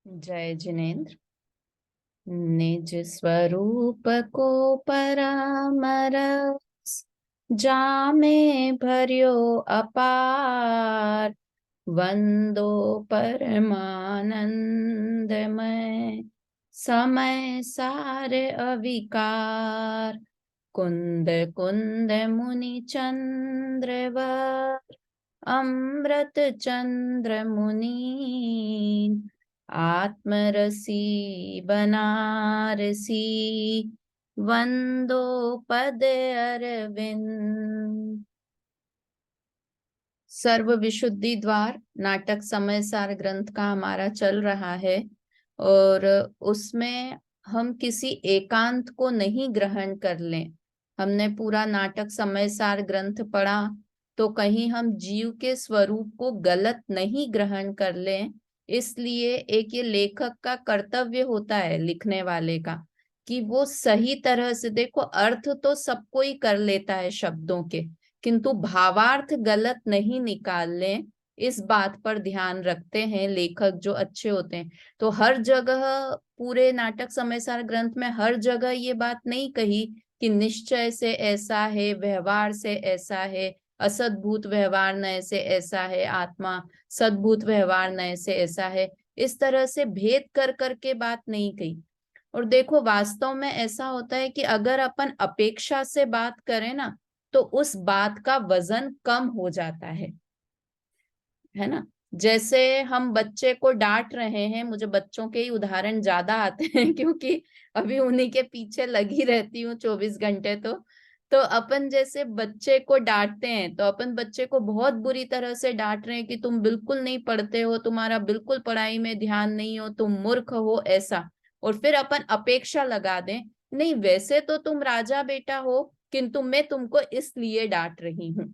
जय जिनेन्द्र। निज स्वरूप को परामरस, जामे भर्यो अपार। वंदो परमानंदमय, समय सारे अविकार। कुंद कुंद मुनि चंद्रवर, अमृत चंद्र मुनि। आत्मरसी बनारसी, वंदो पद अरविंद। सर्व विशुद्धि द्वार नाटक समय सार ग्रंथ का हमारा चल रहा है और उसमें हम किसी एकांत को नहीं ग्रहण कर लें। हमने पूरा नाटक समय सार ग्रंथ पढ़ा तो कहीं हम जीव के स्वरूप को गलत नहीं ग्रहण कर लें। इसलिए एक ये लेखक का कर्तव्य होता है, लिखने वाले का, कि वो सही तरह से देखो। अर्थ तो सब कोई कर लेता है शब्दों के, किंतु भावार्थ गलत नहीं निकाल लें, इस बात पर ध्यान रखते हैं लेखक जो अच्छे होते हैं। तो हर जगह पूरे नाटक समय सार ग्रंथ में हर जगह ये बात नहीं कही कि निश्चय से ऐसा है, व्यवहार से ऐसा है, असद्भूत व्यवहार नय से ऐसा है, आत्मा सद्भूत व्यवहार नय से ऐसा है। इस तरह से भेद कर करके बात नहीं कही। और देखो वास्तव में ऐसा होता है कि अगर अपन अपेक्षा से बात करें ना, तो उस बात का वजन कम हो जाता है ना। जैसे हम बच्चे को डांट रहे हैं, मुझे बच्चों के ही उदाहरण ज्यादा आते हैं क्योंकि अभी उन्हीं के पीछे लगी रहती हूँ 24 घंटे। तो अपन जैसे बच्चे को डांटते हैं तो अपन बच्चे को बहुत बुरी तरह से डांट रहे हैं कि तुम बिल्कुल नहीं पढ़ते हो, तुम्हारा बिल्कुल पढ़ाई में ध्यान नहीं हो, तुम मूर्ख हो, ऐसा। और फिर अपन अपेक्षा लगा दें, नहीं वैसे तो तुम राजा बेटा हो, किंतु मैं तुमको इसलिए डांट रही हूँ।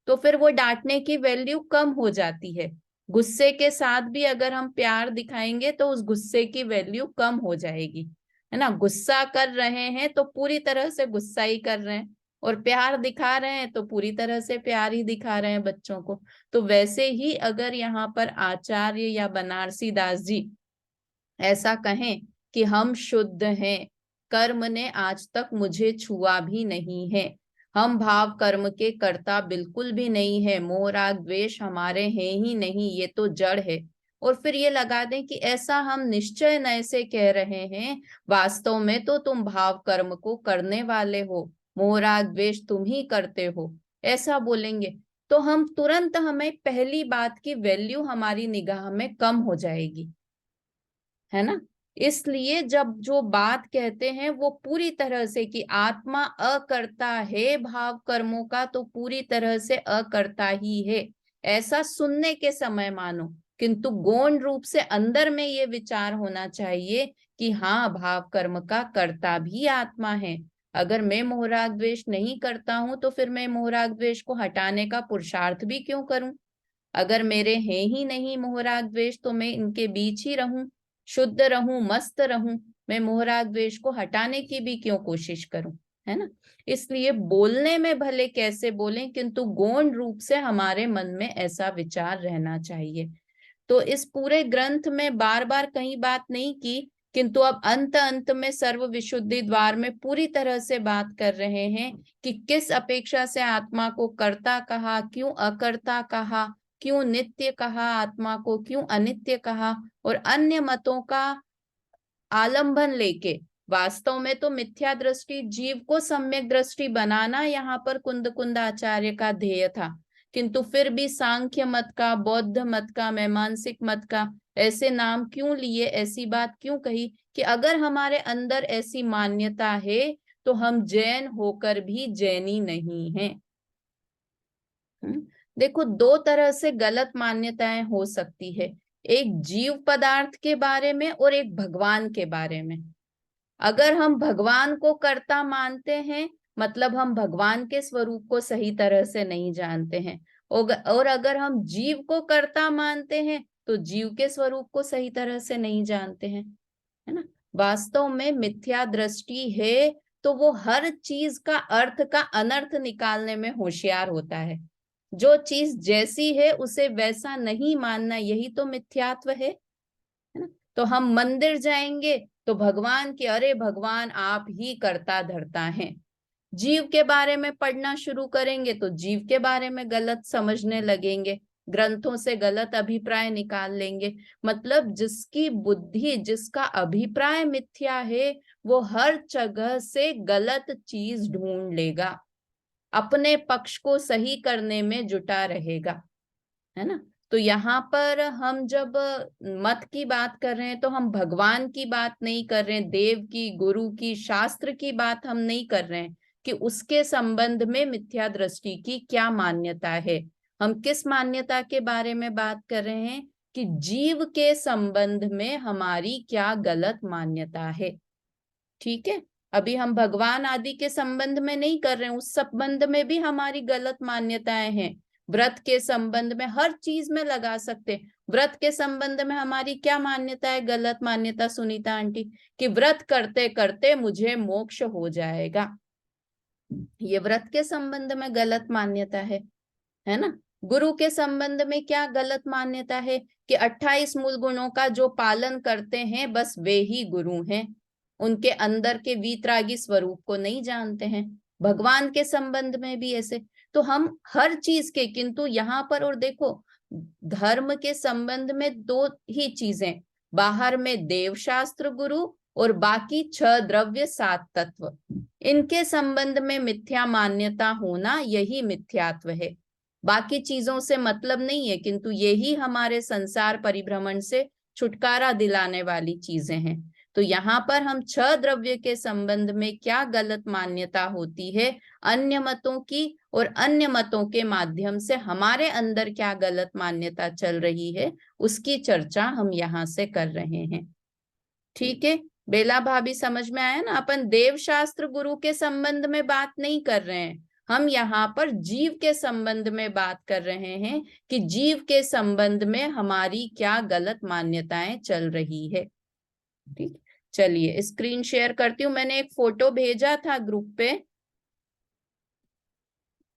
तो फिर वो डांटने की वैल्यू कम हो जाती है। गुस्से के साथ भी अगर हम प्यार दिखाएंगे तो उस गुस्से की वैल्यू कम हो जाएगी, है ना। गुस्सा कर रहे हैं तो पूरी तरह से गुस्सा ही कर रहे हैं, और प्यार दिखा रहे हैं तो पूरी तरह से प्यार ही दिखा रहे हैं बच्चों को। तो वैसे ही अगर यहाँ पर आचार्य या बनारसी दास जी ऐसा कहें कि हम शुद्ध हैं, कर्म ने आज तक मुझे छुआ भी नहीं है, हम भाव कर्म के कर्ता बिल्कुल भी नहीं है, मोह राग द्वेष हमारे हैं ही नहीं, ये तो जड़ है। और फिर ये लगा दें कि ऐसा हम निश्चय नय से कह रहे हैं, वास्तव में तो तुम भाव कर्म को करने वाले हो, मोह राग द्वेष तुम ही करते हो, ऐसा बोलेंगे। तो हम तुरंत, हमें पहली बात की वैल्यू हमारी निगाह में कम हो जाएगी, है ना। इसलिए जब जो बात कहते हैं वो पूरी तरह से कि आत्मा अकर्ता है भाव कर्मों का, तो पूरी तरह से अकर्ता ही है, ऐसा सुनने के समय मानो। किंतु गौण रूप से अंदर में ये विचार होना चाहिए कि हाँ, भाव कर्म का कर्ता भी आत्मा है। अगर मैं मोहराग द्वेष नहीं करता हूं तो फिर मैं मोहराग द्वेष को हटाने का पुरुषार्थ भी क्यों करूं। अगर मेरे हैं ही नहीं मोहराग द्वेष तो मैं इनके बीच ही रहूं, शुद्ध रहूं, मस्त रहूं। मैं मोहराग द्वेष को हटाने की भी क्यों कोशिश करूं, है ना। इसलिए बोलने में भले कैसे बोलें, किंतु गौण रूप से हमारे मन में ऐसा विचार रहना चाहिए। तो इस पूरे ग्रंथ में बार बार कहीं बात नहीं की, किंतु अब अंत अंत में सर्व विशुद्धि द्वार में पूरी तरह से बात कर रहे हैं कि किस अपेक्षा से आत्मा को कर्ता कहा, क्यों अकर्ता कहा, क्यों नित्य कहा, आत्मा को क्यों अनित्य कहा, और अन्य मतों का आलंबन लेके। वास्तव में तो मिथ्या दृष्टि, जीव को सम्यक दृष्टि बनाना यहाँ पर कुंद कुंद आचार्य का ध्येय था, किंतु फिर भी सांख्य मत का, बौद्ध मत का, मीमांसिक मत का ऐसे नाम क्यों लिए, ऐसी बात क्यों कही कि अगर हमारे अंदर ऐसी मान्यता है तो हम जैन होकर भी जैनी नहीं हैं। देखो दो तरह से गलत मान्यताएं हो सकती है, एक जीव पदार्थ के बारे में और एक भगवान के बारे में। अगर हम भगवान को कर्ता मानते हैं, मतलब हम भगवान के स्वरूप को सही तरह से नहीं जानते हैं। और अगर हम जीव को कर्ता मानते हैं तो जीव के स्वरूप को सही तरह से नहीं जानते हैं, है ना। वास्तव में मिथ्या दृष्टि है तो वो हर चीज का अर्थ का अनर्थ निकालने में होशियार होता है। जो चीज जैसी है उसे वैसा नहीं मानना, यही तो मिथ्यात्व है ना। तो हम मंदिर जाएंगे तो भगवान की, अरे भगवान आप ही करता धरता है। जीव के बारे में पढ़ना शुरू करेंगे तो जीव के बारे में गलत समझने लगेंगे, ग्रंथों से गलत अभिप्राय निकाल लेंगे। मतलब जिसकी बुद्धि, जिसका अभिप्राय मिथ्या है, वो हर जगह से गलत चीज ढूंढ लेगा, अपने पक्ष को सही करने में जुटा रहेगा, है ना। तो यहाँ पर हम जब मत की बात कर रहे हैं तो हम भगवान की बात नहीं कर रहे हैं, देव की, गुरु की, शास्त्र की बात हम नहीं कर रहे हैं कि उसके संबंध में मिथ्या दृष्टि की क्या मान्यता है। हम किस मान्यता के बारे में बात कर रहे हैं कि जीव के संबंध में हमारी क्या गलत मान्यता है। ठीक है, अभी हम भगवान आदि के संबंध में नहीं कर रहे हैं, उस संबंध में भी हमारी गलत मान्यताएं हैं। व्रत के संबंध में, हर चीज में लगा सकते। व्रत के संबंध में हमारी क्या मान्यता है, गलत मान्यता सुनीता आंटी, कि व्रत करते करते मुझे मोक्ष हो जाएगा। ये व्रत के संबंध में गलत मान्यता है ना। गुरु के संबंध में क्या गलत मान्यता है कि 28 मूल गुणों का जो पालन करते हैं बस वे ही गुरु हैं, उनके अंदर के वीतरागी स्वरूप को नहीं जानते हैं। भगवान के संबंध में भी ऐसे। तो हम हर चीज के, किंतु यहाँ पर और देखो, धर्म के संबंध में दो ही चीजें, बाहर में देव शास्त्र गुरु और बाकी 6 द्रव्य 7 तत्व, इनके संबंध में मिथ्या मान्यता होना यही मिथ्यात्व है। बाकी चीजों से मतलब नहीं है, किंतु यही हमारे संसार परिभ्रमण से छुटकारा दिलाने वाली चीजें हैं। तो यहाँ पर हम 6 द्रव्य के संबंध में क्या गलत मान्यता होती है अन्य मतों की, और अन्य मतों के माध्यम से हमारे अंदर क्या गलत मान्यता चल रही है, उसकी चर्चा हम यहाँ से कर रहे हैं। ठीक है बेला भाभी, समझ में आया ना। अपन देव शास्त्र गुरु के संबंध में बात नहीं कर रहे हैं, हम यहाँ पर जीव के संबंध में बात कर रहे हैं कि जीव के संबंध में हमारी क्या गलत मान्यताएं चल रही है। ठीक, चलिए स्क्रीन शेयर करती हूँ। मैंने एक फोटो भेजा था ग्रुप पे,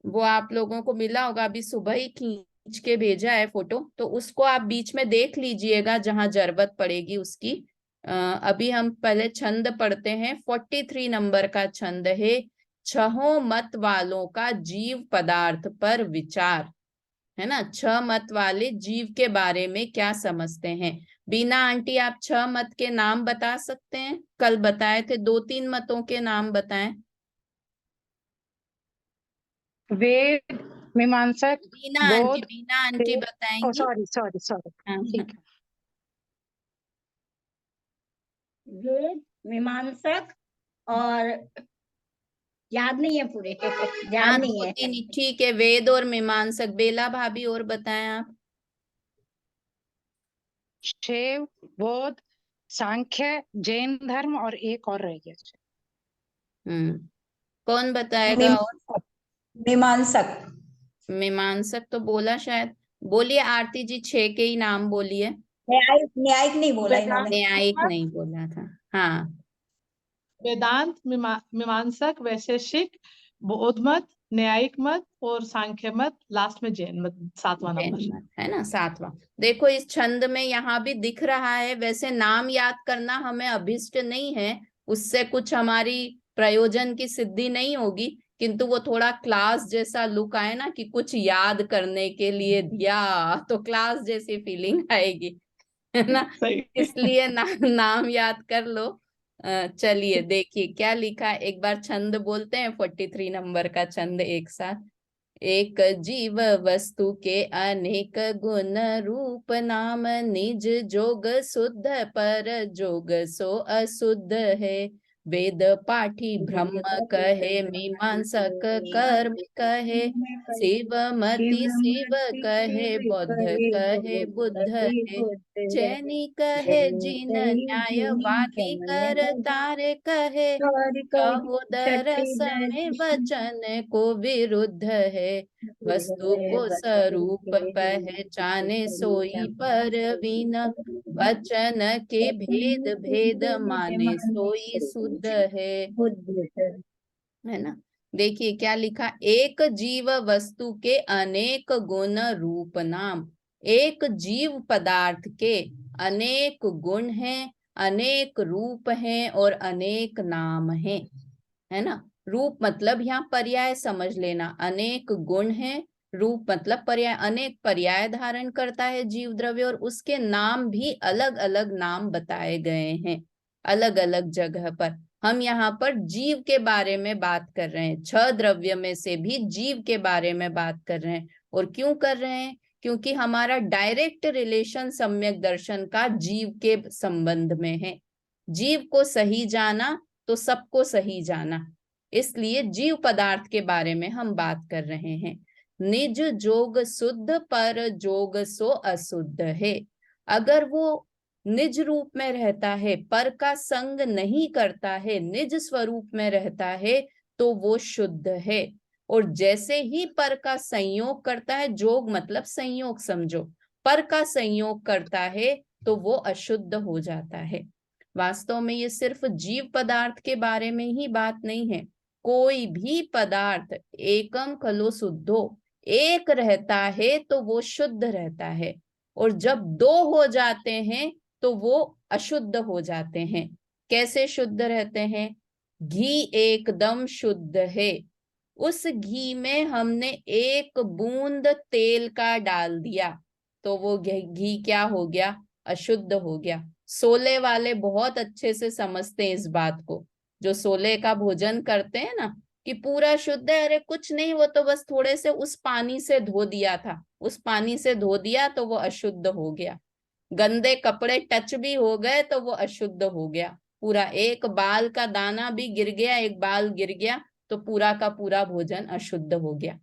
वो आप लोगों को मिला होगा, अभी सुबह ही खींच के भेजा है फोटो, तो उसको आप बीच में देख लीजिएगा जहां जरूरत पड़ेगी उसकी। अभी हम पहले छंद पढ़ते हैं। 43 नंबर का छंद है, छहों मत वालों का जीव पदार्थ पर विचार, है ना। 6 मत वाले जीव के बारे में क्या समझते हैं। बीना आंटी आप 6 मत के नाम बता सकते हैं, कल बताए थे 2-3 मतों के नाम बताएं। वेद, मीमांसक, बौद्ध, बीना आंटी बताएंगी। सॉरी सॉरी सॉरी, ठीक है। वेद, मीमांसक और याद नहीं है पूरे याद नहीं है। ठीक है, वेद और मीमांसक। बेला भाभी और बताएं आप। शैव, बौद्ध, सांख्य, जैन धर्म और एक और रह गया। कौन बताएगा और? मीमांसक। मीमांसक तो बोला शायद, बोलिए आरती जी, 6 के ही नाम बोलिए। न्यायिक, न्यायिक नहीं बोला इन्होंने। न्यायिक नहीं बोला था, हाँ। वेदांत, मीमांसक, वैशेषिक, बौद्ध मत, न्यायिक मत और सांख्य मत, लास्ट में जैन मत, 7वां नंबर है ना, 7वां। देखो इस छंद में यहाँ भी दिख रहा है। वैसे नाम याद करना हमें अभिष्ट नहीं है, उससे कुछ हमारी प्रयोजन की सिद्धि नहीं होगी, किंतु वो थोड़ा क्लास जैसा लुक आए ना, कि कुछ याद करने के लिए दिया, तो क्लास जैसी फीलिंग आएगी, है ना। इसलिए नाम याद कर लो। चलिए देखिए क्या लिखा है, एक बार छंद बोलते हैं। 43 नंबर का छंद एक साथ। एक जीव वस्तु के अनेक गुण रूप नाम, निज जोग शुद्ध पर जोग सो अशुद्ध है। वेद पाठी ब्रह्म कहे, मीमांसक कर्म कहे, शिवमति शिव कहे, बौद्ध कहे बुद्ध है। जैनी कहे जिन न्यायवादी कर तारे कहे, सहोदर समय वचन को विरुद्ध है। वस्तु को स्वरूप पहचाने सोई परवीन, वचन के भेद भेद माने सोई शुद्ध है ना। देखिए क्या लिखा, एक जीव वस्तु के अनेक गुण रूप नाम, एक जीव पदार्थ के अनेक गुण हैं, अनेक रूप हैं और अनेक नाम हैं, है ना। रूप मतलब यहाँ पर्याय समझ लेना, अनेक गुण हैं, रूप मतलब पर्याय, अनेक पर्याय धारण करता है जीव द्रव्य, और उसके नाम भी अलग अलग नाम बताए गए हैं अलग अलग जगह पर। हम यहाँ पर जीव के बारे में बात कर रहे हैं, 6 द्रव्य में से भी जीव के बारे में बात कर रहे हैं। और क्यों कर रहे हैं? क्योंकि हमारा डायरेक्ट रिलेशन सम्यक दर्शन का जीव के संबंध में है। जीव को सही जाना तो सबको सही जाना, इसलिए जीव पदार्थ के बारे में हम बात कर रहे हैं। निज जोग शुद्ध पर जोग सो अशुद्ध है। अगर वो निज रूप में रहता है, पर का संग नहीं करता है, निज स्वरूप में रहता है, तो वो शुद्ध है। और जैसे ही पर का संयोग करता है, जोग मतलब संयोग समझो, पर का संयोग करता है तो वो अशुद्ध हो जाता है। वास्तव में ये सिर्फ जीव पदार्थ के बारे में ही बात नहीं है। कोई भी पदार्थ एकम खलो शुद्धो, एक रहता है तो वो शुद्ध रहता है, और जब 2 हो जाते हैं तो वो अशुद्ध हो जाते हैं। कैसे शुद्ध रहते हैं? घी एकदम शुद्ध है, उस घी में हमने 1 बूंद तेल का डाल दिया तो वो घी क्या हो गया? अशुद्ध हो गया। सोले वाले बहुत अच्छे से समझते हैं इस बात को, जो सोले का भोजन करते हैं ना, कि पूरा शुद्ध है, अरे कुछ नहीं, वो तो बस थोड़े से उस पानी से धो दिया था, उस पानी से धो दिया तो वो अशुद्ध हो गया। गंदे कपड़े टच भी हो गए तो वो अशुद्ध हो गया। पूरा एक बाल का दाना भी गिर गया, एक बाल गिर गया तो पूरा का पूरा भोजन अशुद्ध हो गया,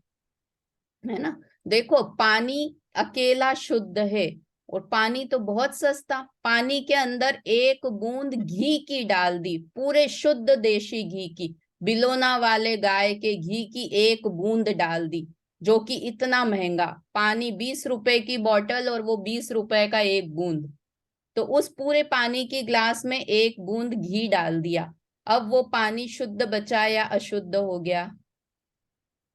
है ना। देखो, पानी अकेला शुद्ध है, और पानी तो बहुत सस्ता, पानी के अंदर 1 बूंद घी की डाल दी, पूरे शुद्ध देशी घी की, बिलोना वाले गाय के घी की 1 बूंद डाल दी, जो कि इतना महंगा पानी, 20 रुपए की बोतल और वो 20 रुपए का 1 बूंद। तो उस पूरे पानी की ग्लास में 1 बूंद घी डाल दिया। अब वो पानी शुद्ध बचा या अशुद्ध हो गया?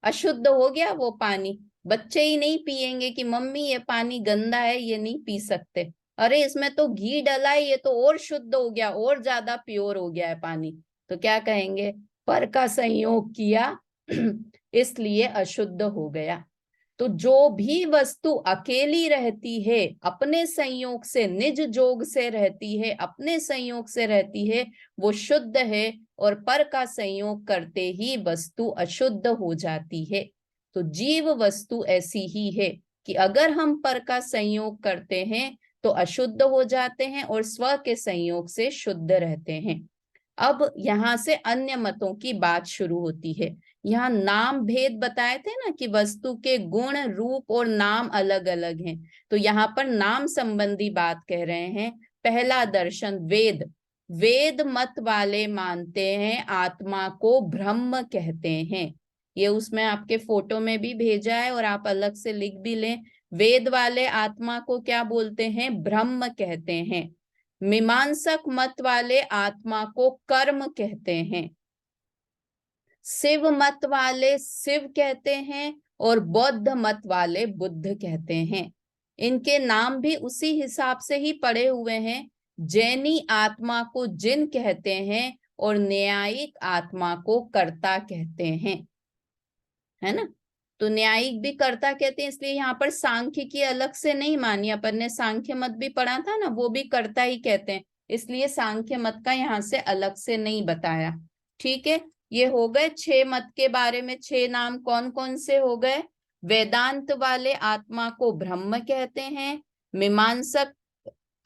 अशुद्ध हो गया वो पानी। बच्चे ही नहीं पिएंगे कि मम्मी ये पानी गंदा है, ये नहीं पी सकते, अरे इसमें तो घी डला है, ये तो और शुद्ध हो गया, और ज्यादा प्योर हो गया है पानी। तो क्या कहेंगे? पर का संयोग किया इसलिए अशुद्ध हो गया। तो जो भी वस्तु अकेली रहती है, अपने संयोग से, निज जोग से रहती है, अपने संयोग से रहती है, वो शुद्ध है, और पर का संयोग करते ही वस्तु अशुद्ध हो जाती है। तो जीव वस्तु ऐसी ही है कि अगर हम पर का संयोग करते हैं तो अशुद्ध हो जाते हैं, और स्व के संयोग से शुद्ध रहते हैं। अब यहाँ से अन्य मतों की बात शुरू होती है। यहाँ नाम भेद बताए थे ना, कि वस्तु के गुण, रूप और नाम अलग अलग हैं, तो यहाँ पर नाम संबंधी बात कह रहे हैं। पहला दर्शन वेद। वेद मत वाले मानते हैं आत्मा को ब्रह्म कहते हैं। ये उसमें आपके फोटो में भी भेजा है, और आप अलग से लिख भी लें। वेद वाले आत्मा को क्या बोलते हैं? ब्रह्म कहते हैं। मीमांसक मत वाले आत्मा को कर्म कहते हैं। शिव मत वाले शिव कहते हैं, और बौद्ध मत वाले बुद्ध कहते हैं। इनके नाम भी उसी हिसाब से ही पड़े हुए हैं। जैनी आत्मा को जिन कहते हैं, और न्यायिक आत्मा को कर्ता कहते हैं, है ना। तो न्यायिक भी कर्ता कहते हैं, इसलिए यहाँ पर सांख्य की अलग से नहीं मानी। अपन ने सांख्य मत भी पढ़ा था ना, वो भी कर्ता ही कहते हैं, इसलिए सांख्य मत का यहाँ से अलग से नहीं बताया। ठीक है, ये हो गए 6 मत के बारे में। 6 नाम कौन कौन से हो गए? वेदांत वाले आत्मा को ब्रह्म कहते हैं, मीमांसक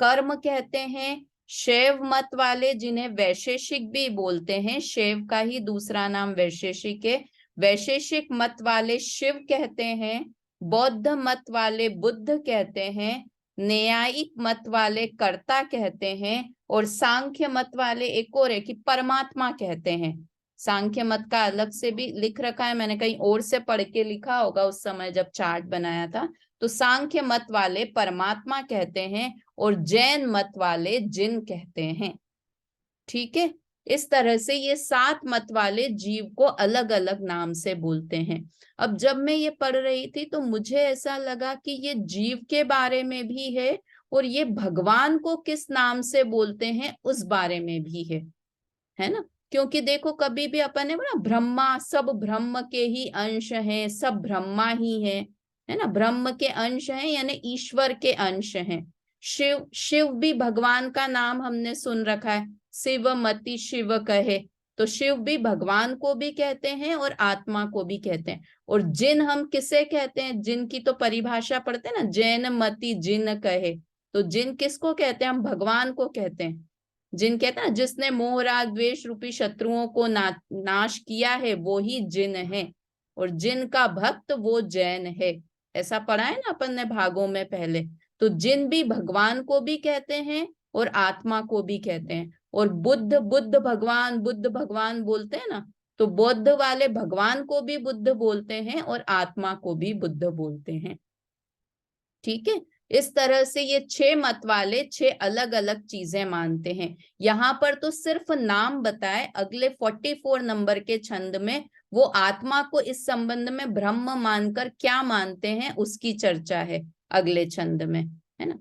कर्म कहते हैं, शैव मत वाले जिन्हें वैशेषिक भी बोलते हैं, शैव का ही दूसरा नाम वैशेषिक है, वैशेषिक मत वाले शिव कहते हैं, बौद्ध मत वाले बुद्ध कहते हैं, न्यायिक मत वाले कर्ता कहते हैं, और सांख्य मत वाले एक और है कि परमात्मा कहते हैं। सांख्य मत का अलग से भी लिख रखा है, मैंने कहीं और से पढ़ के लिखा होगा उस समय जब चार्ट बनाया था। तो सांख्य मत वाले परमात्मा कहते हैं, और जैन मत वाले जिन कहते हैं। ठीक है, इस तरह से ये 7 मत वाले जीव को अलग अलग नाम से बोलते हैं। अब जब मैं ये पढ़ रही थी तो मुझे ऐसा लगा कि ये जीव के बारे में भी है और ये भगवान को किस नाम से बोलते हैं उस बारे में भी है ना। क्योंकि देखो कभी भी अपन ने बोला ब्रह्मा, सब ब्रह्म के ही अंश हैं, सब ब्रह्मा ही है ना, ब्रह्म के अंश हैं यानी ईश्वर के अंश हैं। शिव, शिव भी भगवान का नाम हमने सुन रखा है, शिवमति शिव कहे, तो शिव भी भगवान को भी कहते हैं और आत्मा को भी कहते हैं। और जिन हम किसे कहते हैं, जिन की तो परिभाषा पढ़ते हैं ना, जैन मति जिन कहे, तो जिन किसको कहते हैं, हम भगवान को कहते हैं। जिन कहते हैं जिसने मोह राग द्वेष रूपी शत्रुओं को नाश किया है वो ही जिन है, और जिन का भक्त वो जैन है, ऐसा पढ़ा है ना अपन ने भागों में पहले। तो जिन भी भगवान को भी कहते हैं और आत्मा को भी कहते हैं। और बुद्ध, बुद्ध भगवान बोलते हैं ना, तो बौद्ध वाले भगवान को भी बुद्ध बोलते हैं और आत्मा को भी बुद्ध बोलते हैं। ठीक है, इस तरह से ये 6 मत वाले 6 अलग अलग चीजें मानते हैं। यहाँ पर तो सिर्फ नाम बताए, अगले 44 नंबर के छंद में वो आत्मा को इस संबंध में ब्रह्म मानकर क्या मानते हैं उसकी चर्चा है अगले छंद में, है ना।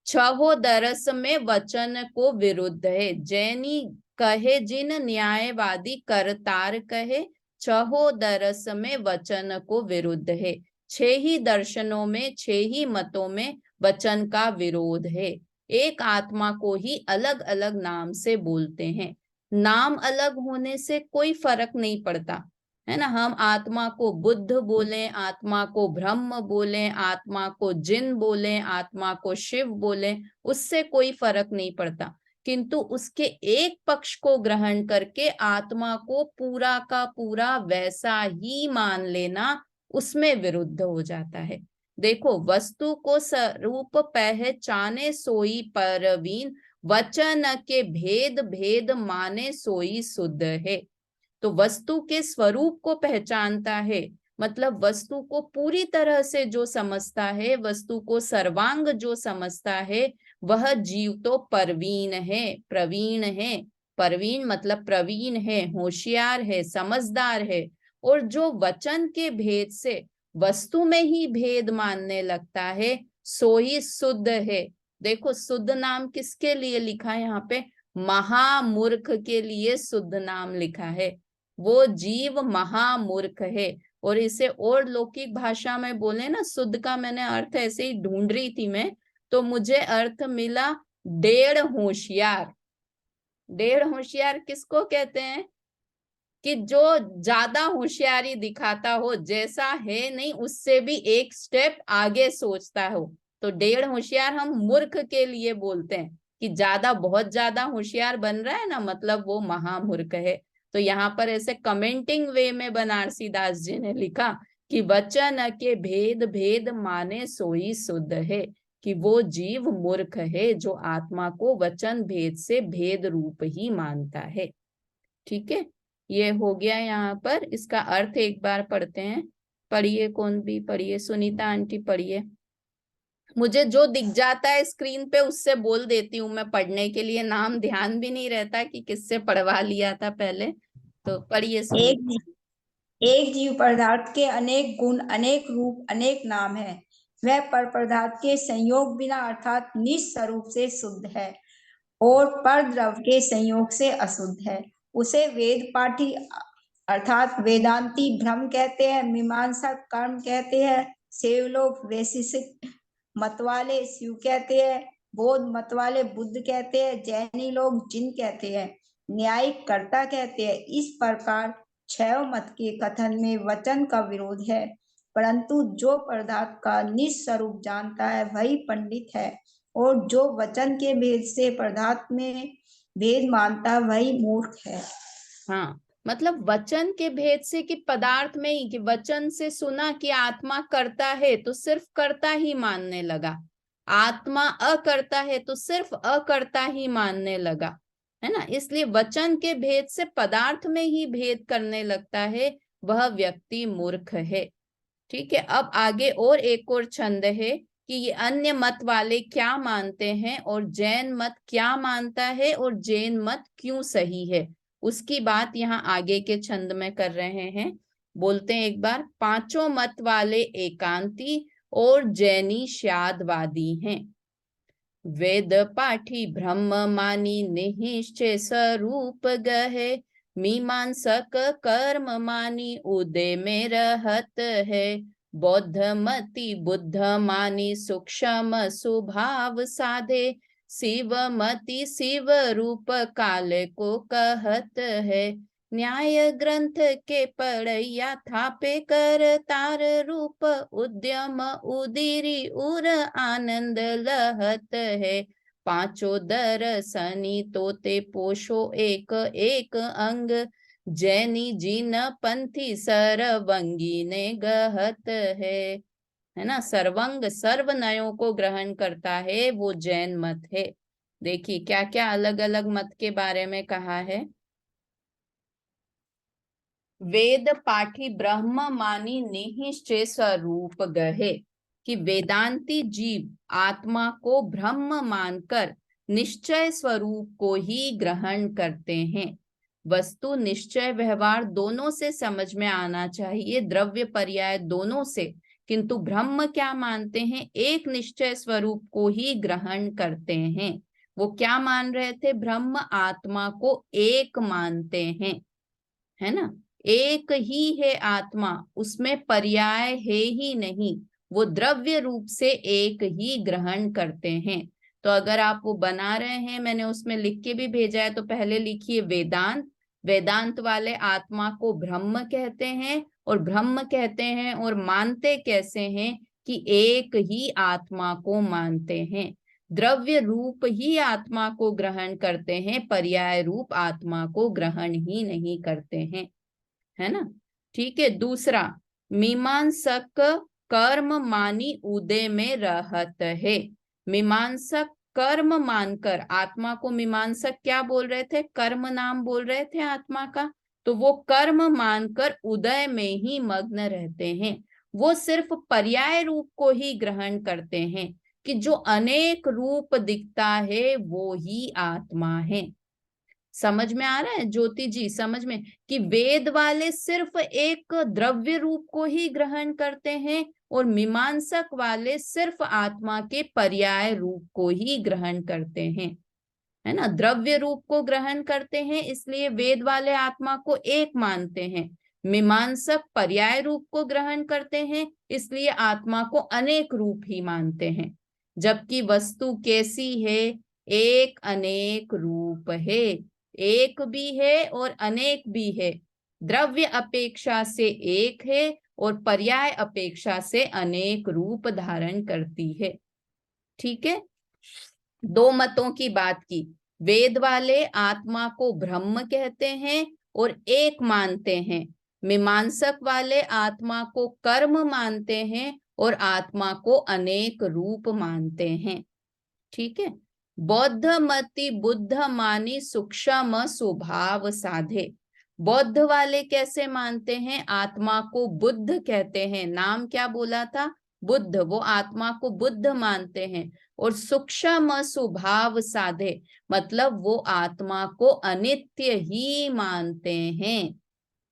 छहो दरस में वचन को विरुद्ध है, जैनी कहे जिन न्यायवादी करतार कहे, छहो दरस में वचन को विरुद्ध है। 6 ही दर्शनों में 6 ही मतों में वचन का विरोध है। एक आत्मा को ही अलग अलग नाम से बोलते हैं। नाम अलग होने से कोई फर्क नहीं पड़ता, है ना। हम आत्मा को बुद्ध बोलें, आत्मा को ब्रह्म बोलें, आत्मा को जिन बोलें, आत्मा को शिव बोलें, उससे कोई फर्क नहीं पड़ता। किंतु उसके एक पक्ष को ग्रहण करके आत्मा को पूरा का पूरा वैसा ही मान लेना, उसमें विरुद्ध हो जाता है। देखो, वस्तु को स्वरूप पहचाने सोई परवीन, वचन के भेद भेद माने सोई शुद्ध है। तो वस्तु के स्वरूप को पहचानता है, मतलब वस्तु को पूरी तरह से जो समझता है, वस्तु को सर्वांग जो समझता है, वह जीव तो परवीन है, प्रवीण है। परवीन मतलब प्रवीण है, होशियार है, समझदार है। और जो वचन के भेद से वस्तु में ही भेद मानने लगता है, सो ही शुद्ध है। देखो, शुद्ध नाम किसके लिए लिखा है यहाँ पे, महामूर्ख के लिए शुद्ध नाम लिखा है। वो जीव महामूर्ख है। और इसे और लौकिक भाषा में बोले ना, शुद्ध का मैंने अर्थ ऐसे ही ढूंढ रही थी मैं, तो मुझे अर्थ मिला डेढ़ होशियार। डेढ़ होशियार किसको कहते हैं, कि जो ज्यादा होशियारी दिखाता हो, जैसा है नहीं उससे भी एक स्टेप आगे सोचता हो। तो डेढ़ होशियार हम मूर्ख के लिए बोलते हैं, कि ज्यादा बहुत ज्यादा होशियार बन रहा है ना, मतलब वो महामूर्ख है। तो यहाँ पर ऐसे कमेंटिंग वे में बनारसी दास जी ने लिखा कि वचन के भेद भेद माने सोई शुद्ध है, कि वो जीव मूर्ख है जो आत्मा को वचन भेद से भेद रूप ही मानता है। ठीक है, ये हो गया यहाँ पर। इसका अर्थ एक बार पढ़ते हैं, पढ़िए, कौन भी पढ़िए, सुनीता आंटी पढ़िए। मुझे जो दिख जाता है स्क्रीन पे उससे बोल देती हूँ मैं पढ़ने के लिए, नाम ध्यान भी नहीं रहता कि किससे पढ़वा लिया था पहले। तो पढ़िए एक जीव पदार्थ के अनेक गुण, अनेक रूप, अनेक नाम है। वह पर पदार्थ के संयोग बिना अर्थात निस्वरूप से शुद्ध है और पर द्रव्य के संयोग से अशुद्ध है। उसे वेद पाठी अर्थात वेदांती ब्रह्म कहते हैं, मीमांसक कर्म कहते हैं, सेवलोक वैशेषिक मत वाले शिव कहते हैं, बौद्ध मत वाले बुद्ध कहते हैं, जैनी लोग जिन कहते हैं, न्यायिक कर्ता कहते हैं। इस प्रकार 6 मत के कथन में वचन का विरोध है, परंतु जो पदार्थ का निस्वरूप जानता है वही पंडित है, और जो वचन के भेद से पदार्थ में भेद मानता है वही मूर्ख है। हाँ, मतलब वचन के भेद से कि पदार्थ में ही, कि वचन से सुना कि आत्मा करता है तो सिर्फ करता ही मानने लगा, आत्मा अकर्ता है तो सिर्फ अकर्ता ही मानने लगा, है ना। इसलिए वचन के भेद से पदार्थ में ही भेद करने लगता है, वह व्यक्ति मूर्ख है। ठीक है, अब आगे और एक और छंद है कि ये अन्य मत वाले क्या मानते हैं और जैन मत क्या मानता है और जैन मत क्यों सही है, उसकी बात यहाँ आगे के छंद में कर रहे हैं। बोलते हैं एक बार, 5 मत वाले एकांती और जैनी शादवादी हैं। वेद पाठी ब्रह्म मानी निश्चय स्वरूप गहे, मीमांसक कर्म मानी उदय में रहत है। बौद्ध मति बुद्ध मानी सूक्ष्म स्वभाव साधे, शिव मति शिव रूप काल को कहत है। न्याय ग्रंथ के पढ़ैया थापे कर तार रूप, उद्यम उदिरी उर आनंद लहत है। पांचों दर्शनी तोते पोषो एक एक अंग, जैनी जीन पंथी सर्वंगी ने गहत है ना। सर्वंग सर्व नयों को ग्रहण करता है, वो जैन मत है। देखिए क्या क्या अलग अलग मत के बारे में कहा है। वेद पाठी ब्रह्म मानी निश्चय स्वरूप गहे, कि वेदांती जीव आत्मा को ब्रह्म मानकर निश्चय स्वरूप को ही ग्रहण करते हैं। वस्तु निश्चय व्यवहार दोनों से समझ में आना चाहिए, द्रव्य पर्याय दोनों से, किंतु ब्रह्म क्या मानते हैं, एक निश्चय स्वरूप को ही ग्रहण करते हैं। वो क्या मान रहे थे, ब्रह्म आत्मा को एक मानते हैं, है ना। एक ही है आत्मा, उसमें पर्याय है ही नहीं, वो द्रव्य रूप से एक ही ग्रहण करते हैं। तो अगर आप वो बना रहे हैं, मैंने उसमें लिख के भी भेजा है, तो पहले लिखिए वेदांत। वेदांत वाले आत्मा को ब्रह्म कहते हैं, और ब्रह्म कहते हैं और मानते कैसे हैं, कि एक ही आत्मा को मानते हैं। द्रव्य रूप ही आत्मा को ग्रहण करते हैं, पर्याय रूप आत्मा को ग्रहण ही नहीं करते हैं, है ना। ठीक है। दूसरा, मीमांसक कर्म मानी उदय में रहत है। मीमांसक कर्म मानकर, आत्मा को मीमांसक क्या बोल रहे थे, कर्म नाम बोल रहे थे आत्मा का, तो वो कर्म मानकर उदय में ही मग्न रहते हैं। वो सिर्फ पर्याय रूप को ही ग्रहण करते हैं, कि जो अनेक रूप दिखता है वो ही आत्मा है। समझ में आ रहा है ज्योति जी, समझ में, कि वेद वाले सिर्फ एक द्रव्य रूप को ही ग्रहण करते हैं, और मीमांसक वाले सिर्फ आत्मा के पर्याय रूप को ही ग्रहण करते हैं, है ना। द्रव्य रूप को ग्रहण करते हैं, इसलिए वेद वाले आत्मा को एक मानते हैं। मीमांसक पर्याय रूप को ग्रहण करते हैं, इसलिए आत्मा को अनेक रूप ही मानते हैं। जबकि वस्तु कैसी है, एक अनेक रूप है, एक भी है और अनेक भी है। द्रव्य अपेक्षा से एक है, और पर्याय अपेक्षा से अनेक रूप धारण करती है। ठीक है। दो मतों की बात की। वेद वाले आत्मा को ब्रह्म कहते हैं और एक मानते हैं। मीमांसक वाले आत्मा को कर्म मानते हैं और आत्मा को अनेक रूप मानते हैं। ठीक है। बौद्ध मति बुद्ध मानी सूक्ष्म स्वभाव साधे। बौद्ध वाले कैसे मानते हैं, आत्मा को बुद्ध कहते हैं। नाम क्या बोला था, बुद्ध। वो आत्मा को बुद्ध मानते हैं। और सूक्ष्म स्वभाव साधे, मतलब वो आत्मा को अनित्य ही मानते हैं,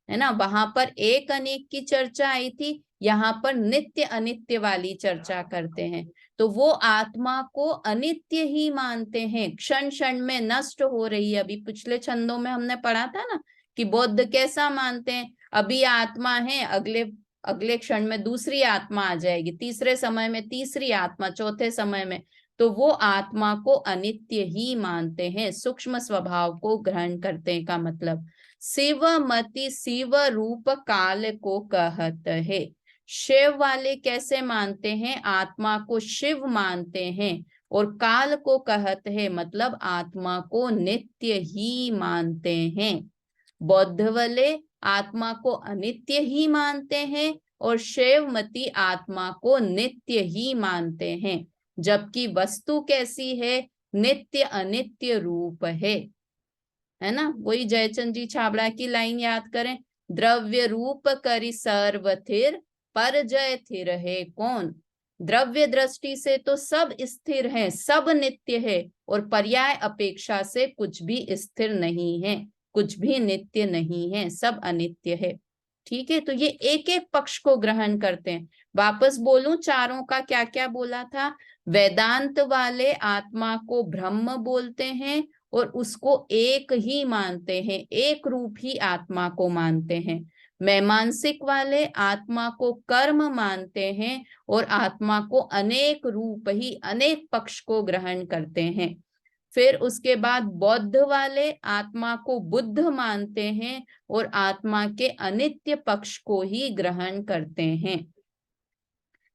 है ना। वहां पर एक अनेक की चर्चा आई थी, यहाँ पर नित्य अनित्य वाली चर्चा करते हैं। तो वो आत्मा को अनित्य ही मानते हैं, क्षण क्षण में नष्ट हो रही है। अभी पिछले छंदों में हमने पढ़ा था ना, कि बौद्ध कैसा मानते हैं, अभी आत्मा है, अगले अगले क्षण में दूसरी आत्मा आ जाएगी, तीसरे समय में तीसरी आत्मा, चौथे समय में। तो वो आत्मा को अनित्य ही मानते हैं, सूक्ष्म स्वभाव को ग्रहण करते हैं का मतलब। शिव मति शिव रूप काल को कहत है। शिव वाले कैसे मानते हैं, आत्मा को शिव मानते हैं और काल को कहत है, मतलब आत्मा को नित्य ही मानते हैं। बौद्ध वाले आत्मा को अनित्य ही मानते हैं और शैवमती आत्मा को नित्य ही मानते हैं। जबकि वस्तु कैसी है, नित्य अनित्य रूप है ना। वही जयचंद जी छाबड़ा की लाइन याद करें, द्रव्य रूप करी सर्वथिर, पर जय थिर है कौन। द्रव्य दृष्टि से तो सब स्थिर है, सब नित्य है, और पर्याय अपेक्षा से कुछ भी स्थिर नहीं है, कुछ भी नित्य नहीं है, सब अनित्य है। ठीक है, तो ये एक एक पक्ष को ग्रहण करते हैं। वापस बोलूं चारों का क्या क्या बोला था। वेदांत वाले आत्मा को ब्रह्म बोलते हैं और उसको एक ही मानते हैं, एक रूप ही आत्मा को मानते हैं। मीमांसिक वाले आत्मा को कर्म मानते हैं और आत्मा को अनेक रूप ही, अनेक पक्ष को ग्रहण करते हैं। फिर उसके बाद बौद्ध वाले आत्मा को बुद्ध मानते हैं और आत्मा के अनित्य पक्ष को ही ग्रहण करते हैं।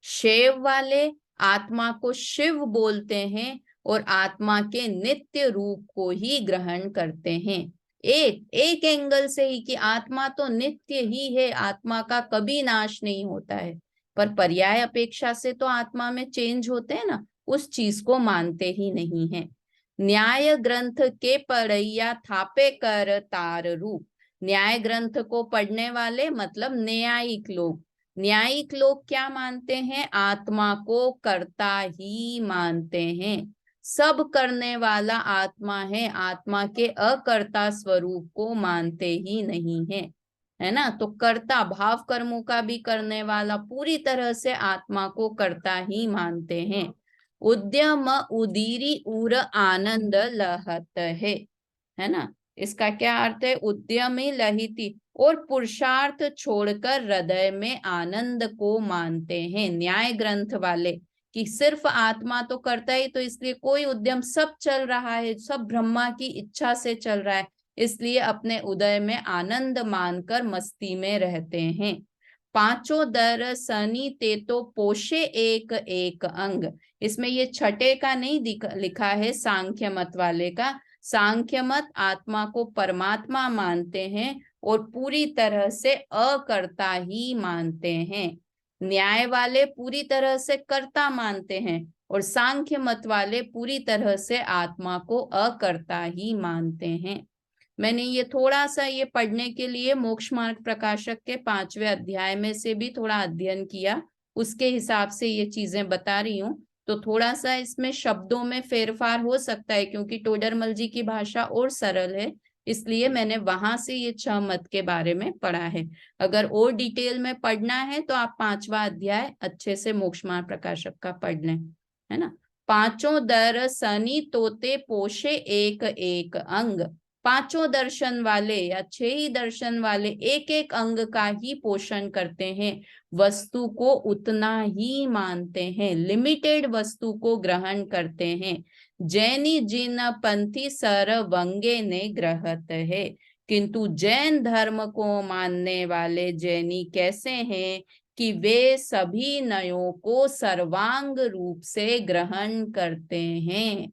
शैव वाले आत्मा को शिव बोलते हैं और आत्मा के नित्य रूप को ही ग्रहण करते हैं। एक एंगल से ही कि आत्मा तो नित्य ही है, आत्मा का कभी नाश नहीं होता है, पर पर्याय अपेक्षा से तो आत्मा में चेंज होते हैं ना, उस चीज को मानते ही नहीं है। न्याय ग्रंथ के पढ़ैया थापे कर तार रूप। न्याय ग्रंथ को पढ़ने वाले मतलब न्यायिक लोग। न्यायिक लोग क्या मानते हैं? आत्मा को कर्ता ही मानते हैं। सब करने वाला आत्मा है, आत्मा के अकर्ता स्वरूप को मानते ही नहीं है ना। तो कर्ता भाव कर्मों का भी करने वाला पूरी तरह से आत्मा को कर्ता ही मानते हैं। उद्यम उदीरी उर आनंद लहत है ना। इसका क्या अर्थ है? उद्यमी लहिती और पुरुषार्थ छोड़कर हृदय में आनंद को मानते हैं न्याय ग्रंथ वाले, कि सिर्फ आत्मा तो करता ही, तो इसलिए कोई उद्यम, सब चल रहा है, सब ब्रह्मा की इच्छा से चल रहा है, इसलिए अपने उदय में आनंद मानकर मस्ती में रहते हैं। पांचों दर्शनी ते तो पोषे एक एक अंग। इसमें ये छठे का नहीं लिखा है, सांख्य मत वाले का। सांख्य मत आत्मा को परमात्मा मानते हैं और पूरी तरह से अकर्ता ही मानते हैं। न्याय वाले पूरी तरह से कर्ता मानते हैं और सांख्य मत वाले पूरी तरह से आत्मा को अकर्ता ही मानते हैं। मैंने ये थोड़ा सा ये पढ़ने के लिए मोक्ष मार्ग प्रकाशक के 5वें अध्याय में से भी थोड़ा अध्ययन किया, उसके हिसाब से ये चीजें बता रही हूँ। तो थोड़ा सा इसमें शब्दों में फेरफार हो सकता है क्योंकि टोडरमल जी की भाषा और सरल है, इसलिए मैंने वहां से ये 6 मत के बारे में पढ़ा है। अगर और डिटेल में पढ़ना है तो आप 5वां अध्याय अच्छे से मोक्ष मार्ग प्रकाशक का पढ़ लें, है ना। पांचों दर्शनी तोते पोषे एक एक अंग। पांचों दर्शन वाले या 6 ही दर्शन वाले एक एक अंग का ही पोषण करते हैं, वस्तु को उतना ही मानते हैं, लिमिटेड वस्तु को ग्रहण करते हैं। जैनी जिन पंथी सर वंगे ने ग्रहत है। किंतु जैन धर्म को मानने वाले जैनी कैसे हैं कि वे सभी नयों को सर्वांग रूप से ग्रहण करते हैं,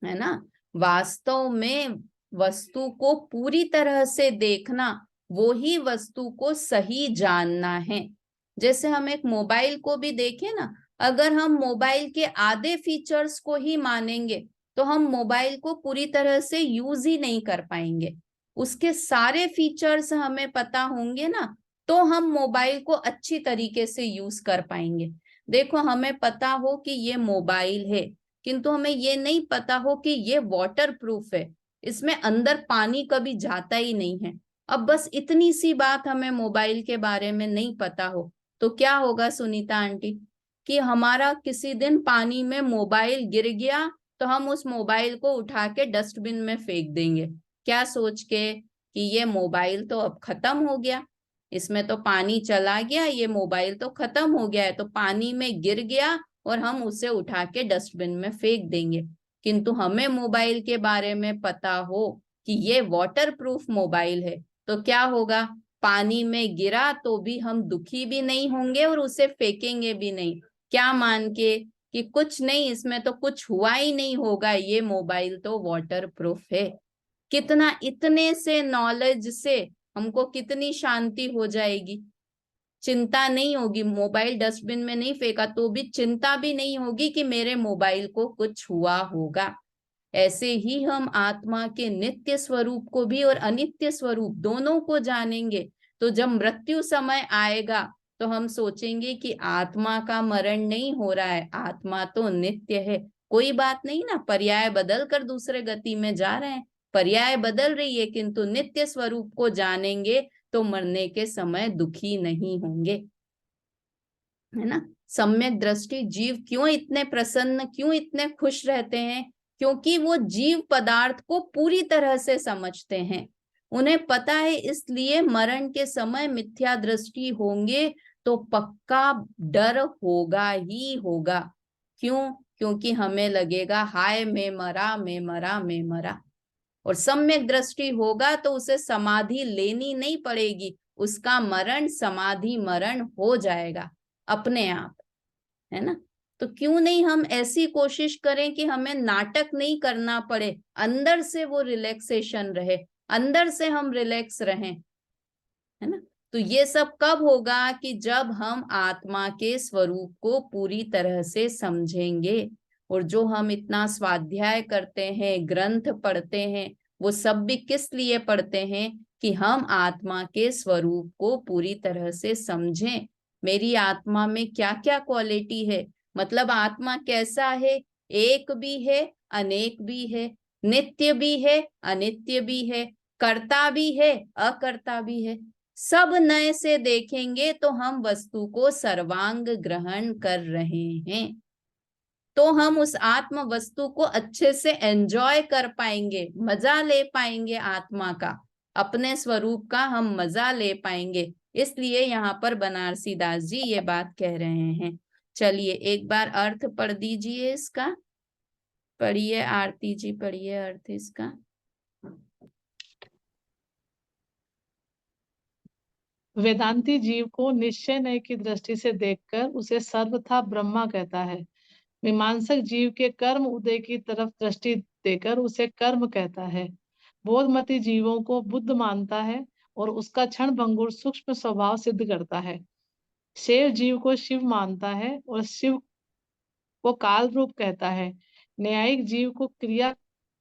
है ना। वास्तव में वस्तु को पूरी तरह से देखना, वो ही वस्तु को सही जानना है। जैसे हम एक मोबाइल को भी देखें ना, अगर हम मोबाइल के आधे फीचर्स को ही मानेंगे तो हम मोबाइल को पूरी तरह से यूज ही नहीं कर पाएंगे। उसके सारे फीचर्स हमें पता होंगे ना, तो हम मोबाइल को अच्छी तरीके से यूज कर पाएंगे। देखो, हमें पता हो कि ये मोबाइल है, किंतु हमें ये नहीं पता हो कि ये वाटर प्रूफ है, इसमें अंदर पानी कभी जाता ही नहीं है। अब बस इतनी सी बात हमें मोबाइल के बारे में नहीं पता हो तो क्या होगा सुनीता आंटी, कि हमारा किसी दिन पानी में मोबाइल गिर गया तो हम उस मोबाइल को उठा के डस्टबिन में फेंक देंगे, क्या सोच के कि ये मोबाइल तो अब खत्म हो गया, इसमें तो पानी चला गया, ये मोबाइल तो खत्म हो गया है, तो पानी में गिर गया और हम उसे उठा के डस्टबिन में फेंक देंगे। किंतु हमें मोबाइल के बारे में पता हो कि ये वाटर प्रूफ मोबाइल है तो क्या होगा, पानी में गिरा तो भी हम दुखी भी नहीं होंगे और उसे फेंकेंगे भी नहीं, क्या मान के कि कुछ नहीं, इसमें तो कुछ हुआ ही नहीं होगा, ये मोबाइल तो वाटर प्रूफ है। कितना, इतने से नॉलेज से हमको कितनी शांति हो जाएगी, चिंता नहीं होगी। मोबाइल डस्टबिन में नहीं फेंका तो भी चिंता भी नहीं होगी कि मेरे मोबाइल को कुछ हुआ होगा। ऐसे ही हम आत्मा के नित्य स्वरूप को भी और अनित्य स्वरूप दोनों को जानेंगे, तो जब मृत्यु समय आएगा तो हम सोचेंगे कि आत्मा का मरण नहीं हो रहा है, आत्मा तो नित्य है। कोई बात नहीं ना, पर्याय बदल कर दूसरे गति में जा रहे हैं, पर्याय बदल रही है, किंतु नित्य स्वरूप को जानेंगे तो मरने के समय दुखी नहीं होंगे, है ना। सम्यक दृष्टि जीव क्यों इतने प्रसन्न, क्यों इतने खुश रहते हैं? क्योंकि वो जीव पदार्थ को पूरी तरह से समझते हैं, उन्हें पता है, इसलिए मरण के समय मिथ्या दृष्टि होंगे तो पक्का डर होगा ही होगा। क्यों? क्योंकि हमें लगेगा हाय मैं मरा, मैं मरा, मैं मरा। और सम्यक दृष्टि होगा तो उसे समाधि लेनी नहीं पड़ेगी, उसका मरण समाधि मरण हो जाएगा अपने आप, है ना। तो क्यों नहीं हम ऐसी कोशिश करें कि हमें नाटक नहीं करना पड़े, अंदर से वो रिलैक्सेशन रहे, अंदर से हम रिलैक्स रहें, है ना। तो ये सब कब होगा? कि जब हम आत्मा के स्वरूप को पूरी तरह से समझेंगे। और जो हम इतना स्वाध्याय करते हैं, ग्रंथ पढ़ते हैं, वो सब भी किस लिए पढ़ते हैं? कि हम आत्मा के स्वरूप को पूरी तरह से समझें। मेरी आत्मा में क्या क्या क्वालिटी है, मतलब आत्मा कैसा है? एक भी है, अनेक भी है, नित्य भी है, अनित्य भी है, कर्ता भी है, अकर्ता भी है। सब नए से देखेंगे तो हम वस्तु को सर्वांग ग्रहण कर रहे हैं, तो हम उस आत्म वस्तु को अच्छे से एंजॉय कर पाएंगे, मजा ले पाएंगे, आत्मा का, अपने स्वरूप का हम मजा ले पाएंगे। इसलिए यहाँ पर बनारसी दास जी ये बात कह रहे हैं। चलिए एक बार अर्थ पढ़ दीजिए इसका, पढ़िए आरती जी, पढ़िए अर्थ इसका। वेदांती जीव को निश्चय नय की दृष्टि से देखकर उसे सर्वथा ब्रह्मा कहता है। मीमांसक जीव के कर्म उदय की तरफ दृष्टि देकर उसे कर्म कहता है। बोधमती जीवों को बुद्ध मानता है और उसका क्षण भंगुर सूक्ष्म स्वभाव सिद्ध करता है। शेर जीव को शिव मानता है और शिव को काल रूप कहता है। न्यायिक जीव को क्रिया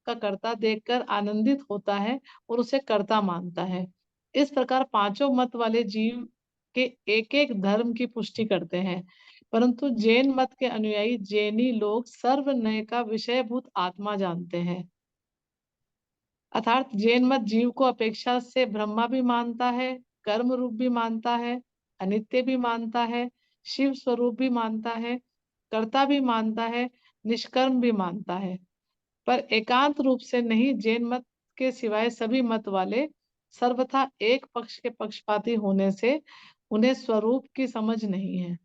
का कर्ता देखकर आनंदित होता है और उसे कर्ता मानता है। इस प्रकार पांचों मत वाले जीव के एक एक धर्म की पुष्टि करते हैं, परंतु जैन मत के अनुयायी जैनी लोग सर्वनय का विषयभूत आत्मा जानते हैं। अर्थात जैन मत जीव को अपेक्षा से ब्रह्मा भी मानता है, कर्म रूप भी मानता है, अनित्य भी मानता है, शिव स्वरूप भी मानता है, कर्ता भी मानता है, निष्कर्म भी मानता है। पर एकांत रूप से नहीं, जैन मत के सिवाय सभी मत वाले सर्वथा एक पक्ष के पक्षपाती होने से उन्हें स्वरूप की समझ नहीं है।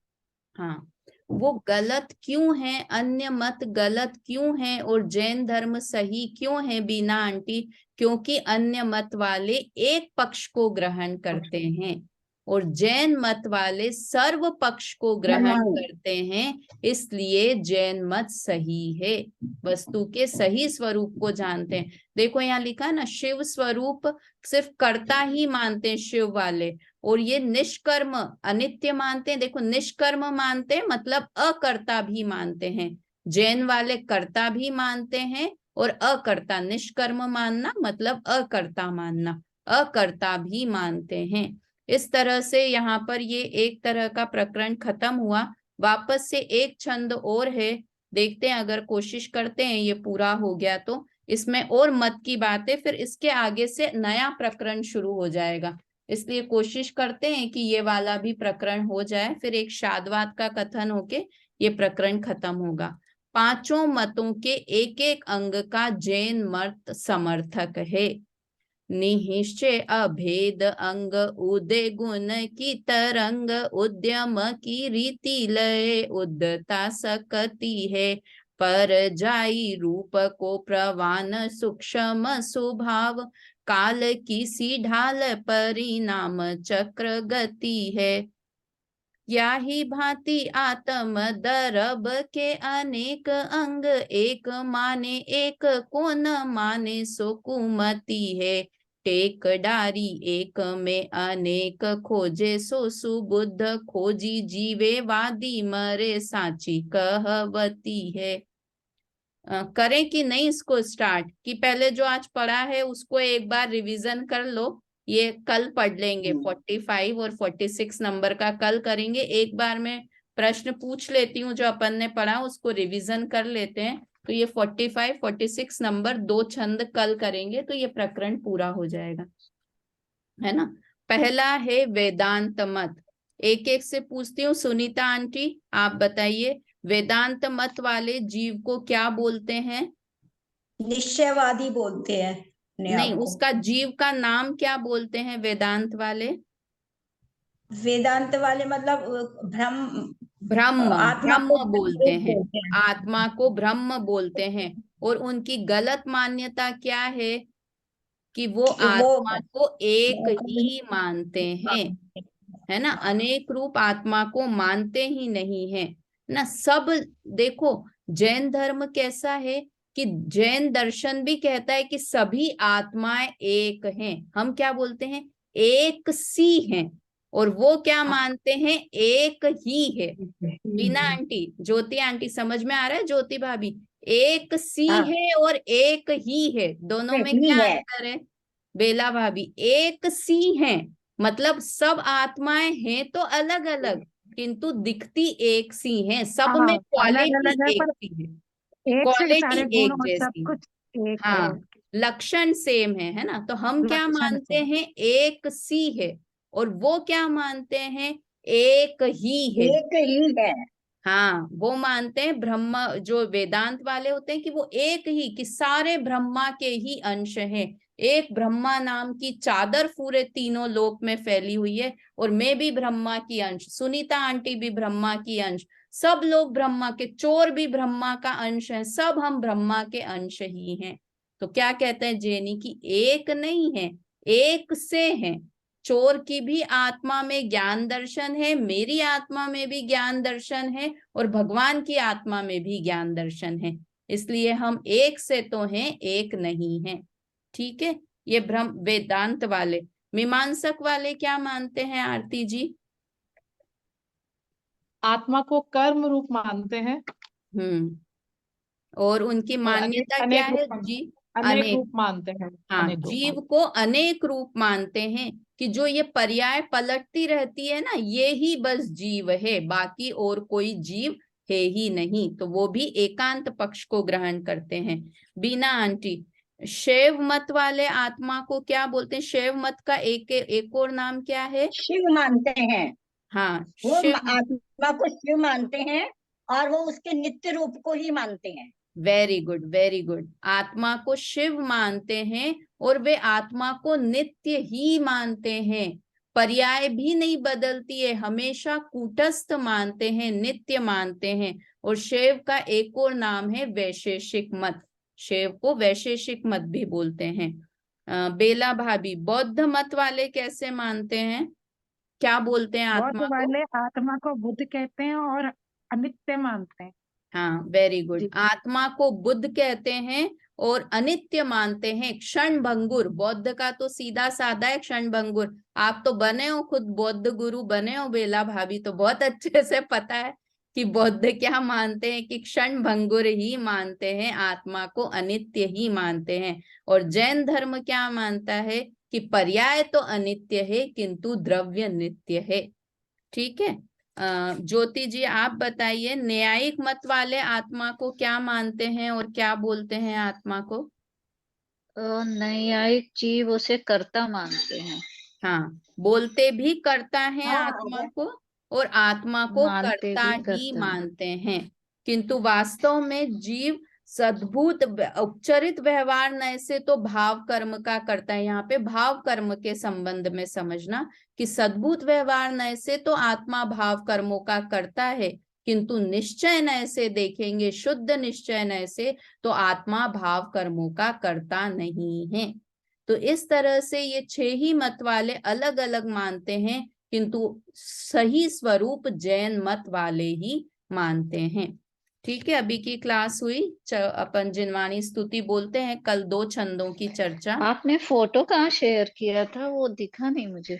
हाँ, वो गलत क्यों है, अन्य मत गलत क्यों है और जैन धर्म सही क्यों है बीना आंटी? क्योंकि अन्य मत वाले एक पक्ष को ग्रहण करते हैं और जैन मत वाले सर्व पक्ष को ग्रहण करते हैं, इसलिए जैन मत सही है, वस्तु के सही स्वरूप को जानते हैं। देखो यहाँ लिखा ना, शिव स्वरूप सिर्फ कर्ता ही मानते हैं शिव वाले, और ये निष्कर्म अनित्य मानते हैं। देखो निष्कर्म मानते हैं मतलब अकर्ता भी मानते हैं, जैन वाले कर्ता भी मानते हैं और अकर्ता, निष्कर्म मानना मतलब अकर्ता मानना, अकर्ता भी मानते हैं। इस तरह से यहाँ पर ये एक तरह का प्रकरण खत्म हुआ। वापस से एक छंद और है, देखते हैं, अगर कोशिश करते हैं ये पूरा हो गया तो इसमें और मत की बातें, फिर इसके आगे से नया प्रकरण शुरू हो जाएगा। इसलिए कोशिश करते हैं कि ये वाला भी प्रकरण हो जाए, फिर एक शादवाद का कथन होके ये प्रकरण खत्म होगा। पांचों मतों के एक एक अंग का जैन मत समर्थक है। निश्चय अभेद अंग उदय गुण की तरंग, उद्यम की रीति लय उद्धता सकती है। पर जाई रूप को प्रवान सूक्ष्म स्वभाव, काल की सी ढाल परिणाम चक्र गति है। या ही भांति आत्म दरब के अनेक अंग, एक माने एक को न माने सो कुमति है। टेक डारी एक में अनेक खोजे सो सुबुद्ध, खोजी जीवे वादी मरे साची कहवती है। करें कि नहीं इसको स्टार्ट, कि पहले जो आज पढ़ा है उसको एक बार रिवीजन कर लो, ये कल पढ़ लेंगे। 45 और 46 नंबर का कल करेंगे। एक बार मैं प्रश्न पूछ लेती हूँ जो अपन ने पढ़ा, उसको रिवीजन कर लेते हैं। तो ये 45 46 नंबर 2 छंद कल करेंगे तो ये प्रकरण पूरा हो जाएगा, है ना। पहला है वेदांत मत। एक एक से पूछती हूँ। सुनीता आंटी आप बताइए, वेदांत मत वाले जीव को क्या बोलते हैं? निश्चयवादी बोलते हैं अपने नहीं, आप को। उसका जीव का नाम क्या बोलते हैं वेदांत वाले? वेदांत वाले मतलब ब्रह्म, ब्रह्म, आत्मा को ब्रह्म बोलते एक हैं। बोलते हैं। आत्मा को ब्रह्म बोलते हैं। और उनकी गलत मान्यता क्या है? कि वो कि वो आत्मा को एक ही मानते हैं, है ना। अनेक रूप आत्मा को मानते ही नहीं है ना सब। देखो जैन धर्म कैसा है कि जैन दर्शन भी कहता है कि सभी आत्माएं एक हैं। हम क्या बोलते हैं? एक सी हैं। और वो क्या मानते हैं? एक ही है। बीना आंटी, ज्योति आंटी, समझ में आ रहा है? ज्योति भाभी, एक सी हाँ, है और एक ही है, दोनों में ही क्या है। अंतर है? बेला भाभी, एक सी है मतलब सब आत्माएं हैं तो अलग अलग, किंतु दिखती एक सी हैं। सब में हाँ, अलग क्वालिटी अलग है एक पर सी है, एक से क्वालिटी सारे गुण एक और सब जैसी है। कुछ एक है हाँ, उनके। लक्षण सेम है ना। तो हम क्या लक्षण मानते से हैं? एक सी है। और वो क्या मानते हैं? एक ही है। एक ही है। हाँ, वो मानते हैं ब्रह्म, जो वेदांत वाले होते हैं कि वो एक ही, कि सारे ब्रह्मा के ही अंश हैं। एक ब्रह्मा नाम की चादर पूरे तीनों लोक में फैली हुई है। और मैं भी ब्रह्मा की अंश, सुनीता आंटी भी ब्रह्मा की अंश, सब लोग ब्रह्मा के, चोर भी ब्रह्मा का अंश है, सब हम ब्रह्मा के अंश ही हैं। तो क्या कहते हैं जैनी की एक नहीं है, एक से है। चोर की भी आत्मा में ज्ञान दर्शन है, मेरी आत्मा में भी ज्ञान दर्शन है, और भगवान की आत्मा में भी ज्ञान दर्शन है। इसलिए हम एक से तो हैं, एक नहीं है। ठीक है, ये ब्रह्म वेदांत वाले। मीमांसक वाले क्या मानते हैं आरती जी? आत्मा को कर्म रूप मानते हैं और उनकी और मान्यता क्या अनेक है रूप जी? अनेक अनेक। रूप मानते हैं। हाँ, अनेक रूप जीव मानते को अनेक रूप मानते हैं, कि जो ये पर्याय पलटती रहती है ना, ये ही बस जीव है, बाकी और कोई जीव है ही नहीं। तो वो भी एकांत पक्ष को ग्रहण करते हैं। बीना आंटी, शैव मत वाले आत्मा को क्या बोलते हैं? शैव मत का एक और नाम क्या है? शिव मानते हैं। हाँ, वो शिव। आत्मा को शिव मानते हैं और वो उसके नित्य रूप को ही मानते हैं। Very good, very good. आत्मा को शिव मानते हैं और वे आत्मा को नित्य ही मानते हैं। पर्याय भी नहीं बदलती है, हमेशा कूटस्थ मानते हैं, नित्य मानते हैं। और शैव का एक और नाम है वैशेषिक मत। शैव को वैशेषिक मत भी बोलते हैं। बेला भाभी, बौद्ध मत वाले कैसे मानते हैं? क्या बोलते हैं बौद्ध आत्मा को? वाले आत्मा को बुद्ध कहते हैं और अनित्य मानते हैं। हाँ, वेरी गुड। जी। आत्मा को बुद्ध कहते हैं और अनित्य मानते हैं, क्षण भंगुर। बौद्ध का तो सीधा साधा है, क्षण भंगुर। आप तो बने हो, खुद बौद्ध गुरु बने हो बेला भाभी, तो बहुत अच्छे से पता है कि बौद्ध क्या मानते हैं, कि क्षण भंगुर ही मानते हैं, आत्मा को अनित्य ही मानते हैं। और जैन धर्म क्या मानता है? कि पर्याय तो अनित्य है किंतु द्रव्य नित्य है। ठीक है। ज्योति जी आप बताइए, न्यायिक मत वाले आत्मा को क्या मानते हैं और क्या बोलते हैं आत्मा को? न्यायिक जीव उसे कर्ता मानते हैं। हाँ, बोलते भी करता है हाँ, आत्मा को, और आत्मा को मानते कर्ता भी ही करता है। मानते हैं। किंतु वास्तव में जीव सद्भूत उपचरित व्यवहार नय से तो भाव कर्म का करता है। यहाँ पे भाव कर्म के संबंध में समझना, कि सद्भूत व्यवहार नय से तो आत्मा भाव कर्मों का करता है, किंतु निश्चय नय से देखेंगे, शुद्ध निश्चय नय से, तो आत्मा भाव कर्मों का करता नहीं है। तो इस तरह से ये 6 ही मत वाले अलग अलग मानते हैं, किंतु सही स्वरूप जैन मत वाले ही मानते हैं। ठीक है, अभी की क्लास हुई। अपन जिनवाणी स्तुति बोलते हैं, कल 2 छंदों की चर्चा। आपने फोटो कहाँ शेयर किया था? वो दिखा नहीं मुझे।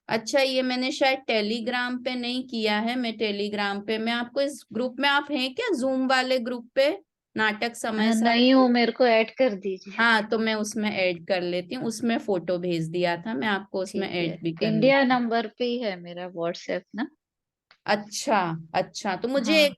अच्छा, ये मैंने शायद टेलीग्राम पे नहीं किया है। मैं टेलीग्राम पे, मैं आपको इस ग्रुप में, आप हैं क्या जूम वाले ग्रुप पे, नाटक समय सार? नहीं हूँ, मेरे को ऐड कर दीजिए। हाँ, तो मैं उसमें ऐड कर लेती हूँ। उसमें फोटो भेज दिया था, मैं आपको उसमें ठीक है, ऐड भी कर इंडिया लेती हूँ। नंबर पे ही है मेरा व्हाट्सएप ना। अच्छा अच्छा, तो मुझे हाँ। एक